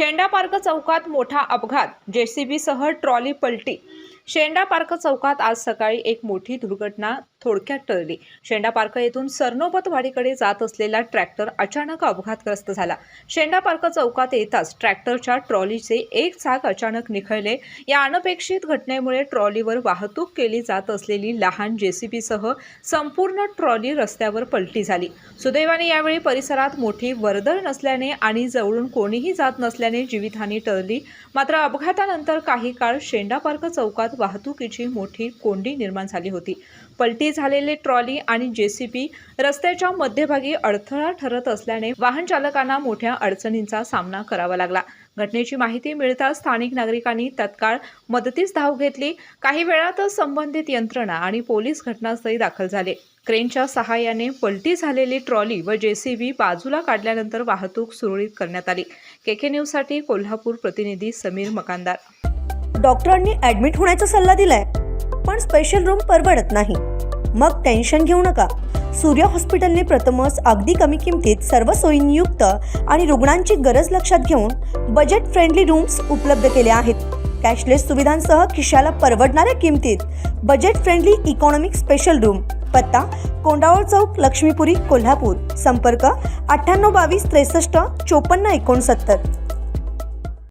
शेंडा park चौकात मोठा अपघात, जेसीबीसह ट्रॉली पलटी। शेंडा पार्क चौकात आज सकाळी एक मोठी दुर्घटना थोडक्यात टळली। शेंडा पार्क येथून सरनोबत वाडीकडे जात असलेला ट्रॅक्टर अचानक अपघातग्रस्त झाला। शेंडा पार्क चौकात येताच ट्रॅक्टरच्या ट्रॉलीचे एक चाक अचानक निखळले। या अनपेक्षित घटनेमुळे ट्रॉलीवर वाहतूक केली जात असलेली लहान जेसीबीसह संपूर्ण ट्रॉली रस्त्यावर पलटी झाली। सुदैवाने यावेळी परिसरात मोठी वर्दळ नसल्याने आणि जवळून कोणीही जात नसल्याने जीवितहानी टळली। मात्र अपघातानंतर काही काळ शेंडा पार्क चौकात वाहतुकीची मोठी कोंडी निर्माण झाली होती। पलटी झालेले ट्रॉली आणि जेसीबी रस्त्याच्या मध्यभागी अडथळा ठरत असल्याने वाहन चालकांना मोठ्या अडचणींचा सामना करावा लागला। घटनेची माहिती मिळताच स्थानिक नागरिकांनी तत्काळ मदतीस धाव घेतली। काही वेळातच संबंधित यंत्रणा आणि पोलीस घटनास्थळी दाखल झाले। क्रेनच्या सहाय्याने पलटी झालेली ट्रॉली व जेसीबी बाजूला काढल्यानंतर वाहतूक सुरळीत करण्यात आली। केके न्यूजसाठी कोल्हापूर प्रतिनिधी समीर मकानदार। डॉक्टरांनी ॲडमिट होण्याचा सल्ला दिलाय, पण स्पेशल रूम परवडत नाही। मग टेन्शन घेऊ नका। सूर्य हॉस्पिटलने प्रथमच अगदी कमी किमतीत सर्व सोयींयुक्त आणि रुग्णांची गरज लक्षात घेऊन बजेट फ्रेंडली रूम्स उपलब्ध केले आहेत। कॅशलेस सुविधांसह खिशाला परवडणाऱ्या किमतीत budget friendly economic special room. पत्ता कोंडावळ चौक, लक्ष्मीपुरी, कोल्हापूर। संपर्क 9822 63 54 69।